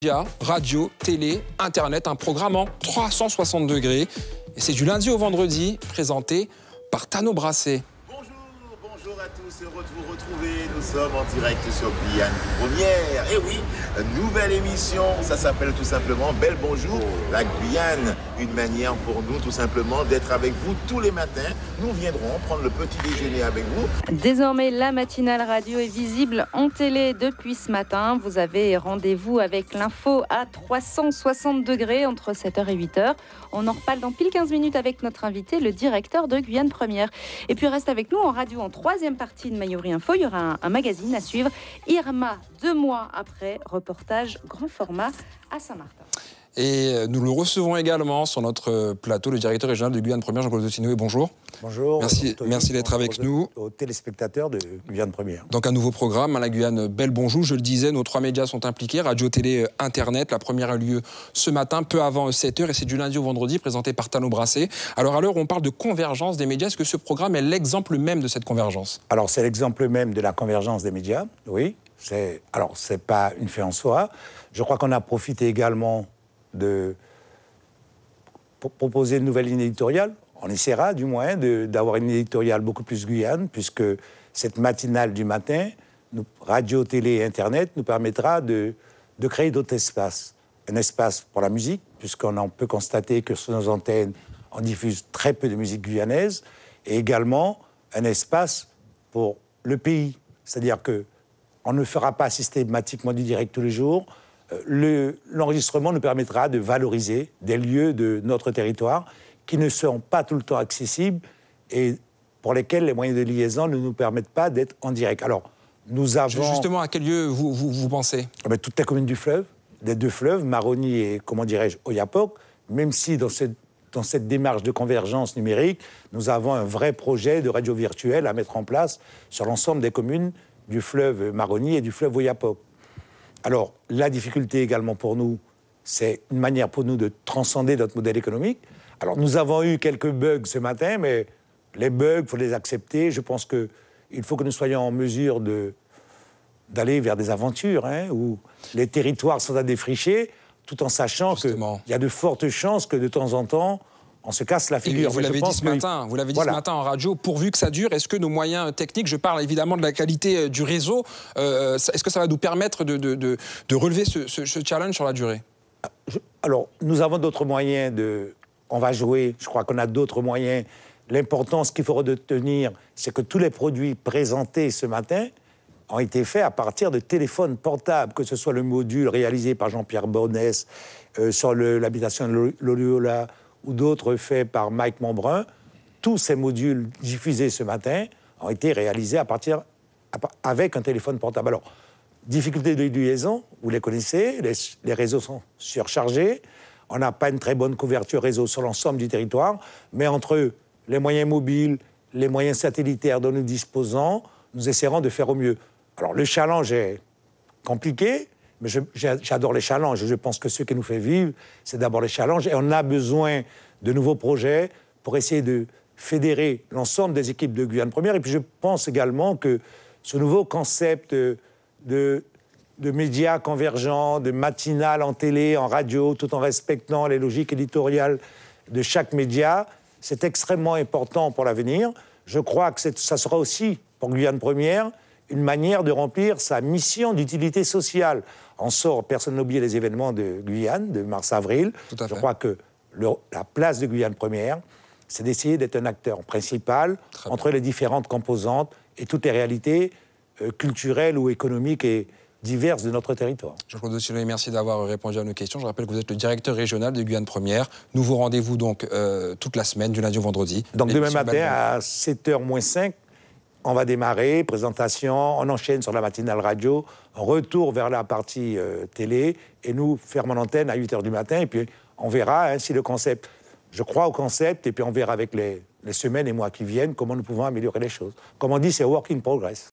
Médias, radio, télé, internet, un programme en 360 degrés. Et c'est du lundi au vendredi, présenté par Tano Brassé. Bonjour à tous, heureux de vous retrouver. Nous sommes en direct sur Guyane Première. Et oui, nouvelle émission, ça s'appelle tout simplement Bel Bonjour, la Guyane. Une manière pour nous tout simplement d'être avec vous tous les matins. Nous viendrons prendre le petit déjeuner avec vous. Désormais, la matinale radio est visible en télé depuis ce matin. Vous avez rendez-vous avec l'info à 360 degrés entre 7h et 8h. On en reparle dans pile 15 minutes avec notre invité, le directeur de Guyane Première. Et puis reste avec nous en radio en troisième partie de Mayori Info. Il y aura un magazine à suivre. Irma, 2 mois après, reportage grand format à Saint-Martin. Et nous le recevons également sur notre plateau, le directeur régional de Guyane Première, Jean-Claude Dotinoé. Bonjour. Bonjour. Merci d'être avec nous. Aux téléspectateurs de Guyane Première. Donc un nouveau programme à la Guyane Bel Bonjour. Je le disais, nos 3 médias sont impliqués, radio, télé, internet. La première a lieu ce matin, peu avant 7h, et c'est du lundi au vendredi, présenté par Tano Brassé. Alors à l'heure où on parle de convergence des médias, est-ce que ce programme est l'exemple même de cette convergence? Alors c'est l'exemple même de la convergence des médias, oui. Alors c'est pas une fin en soi. Je crois qu'on a profité également de proposer une nouvelle ligne éditoriale. On essaiera du moins d'avoir une éditoriale beaucoup plus Guyane, puisque cette matinale du matin, radio, télé et internet, nous permettra de créer d'autres espaces. Un espace pour la musique, puisqu'on peut constater que sur nos antennes, on diffuse très peu de musique guyanaise, et également un espace pour le pays. C'est-à-dire qu'on ne fera pas systématiquement du direct tous les jours. L'enregistrement nous permettra de valoriser des lieux de notre territoire qui ne seront pas tout le temps accessibles et pour lesquels les moyens de liaison ne nous permettent pas d'être en direct. Alors, nous avons... Justement, à quel lieu vous pensez? Toute la commune du fleuve, des 2 fleuves, Maroni et, comment dirais-je, Oyapok, même si dans cette démarche de convergence numérique, nous avons un vrai projet de radio virtuelle à mettre en place sur l'ensemble des communes du fleuve Maroni et du fleuve Oyapok. Alors, la difficulté également pour nous, c'est une manière pour nous de transcender notre modèle économique. Alors, nous avons eu quelques bugs ce matin, mais les bugs, il faut les accepter. Je pense qu'il faut que nous soyons en mesure d'aller vers des aventures, où les territoires sont à défricher, tout en sachant qu'il y a de fortes chances que de temps en temps, on se casse la figure. Et vous l'avez dit ce matin en radio, pourvu que ça dure, est-ce que nos moyens techniques, je parle évidemment de la qualité du réseau, est-ce que ça va nous permettre de relever ce challenge sur la durée? Alors, nous avons d'autres moyens on va jouer, je crois qu'on a d'autres moyens. L'important, ce qu'il faut retenir, c'est que tous les produits présentés ce matin ont été faits à partir de téléphones portables, que ce soit le module réalisé par Jean-Pierre Bonnès sur l'habitation de l'Oliola, ou d'autres faits par Mike Montbrun. Tous ces modules diffusés ce matin ont été réalisés avec un téléphone portable. Alors, difficulté de liaison, vous les connaissez, les réseaux sont surchargés, on n'a pas une très bonne couverture réseau sur l'ensemble du territoire, mais entre les moyens mobiles, les moyens satellitaires dont nous disposons, nous essaierons de faire au mieux. Alors, le challenge est compliqué, mais j'adore les challenges. Je pense que ce qui nous fait vivre, c'est d'abord les challenges. Et on a besoin de nouveaux projets pour essayer de fédérer l'ensemble des équipes de Guyane Première. Et puis je pense également que ce nouveau concept de médias convergents, de matinales en télé, en radio, tout en respectant les logiques éditoriales de chaque média, c'est extrêmement important pour l'avenir. Je crois que ça sera aussi, pour Guyane Première, une manière de remplir sa mission d'utilité sociale. On sort, personne n'a oublié les événements de Guyane, de mars-avril. Je crois que la place de Guyane Première, c'est d'essayer d'être un acteur principal entre les différentes composantes et toutes les réalités culturelles ou économiques et diverses de notre territoire. Jean-Claude Dotinoé, merci d'avoir répondu à nos questions. Je rappelle que vous êtes le directeur régional de Guyane Première. Nouveau rendez-vous donc toute la semaine, du lundi au vendredi. Donc demain matin à 7h moins 5, on va démarrer, présentation, on enchaîne sur la matinale radio, retour vers la partie télé, et nous fermons l'antenne à 8h du matin, et puis on verra si le concept... Je crois au concept, et puis on verra avec les semaines et mois qui viennent comment nous pouvons améliorer les choses. Comme on dit, c'est work in progress.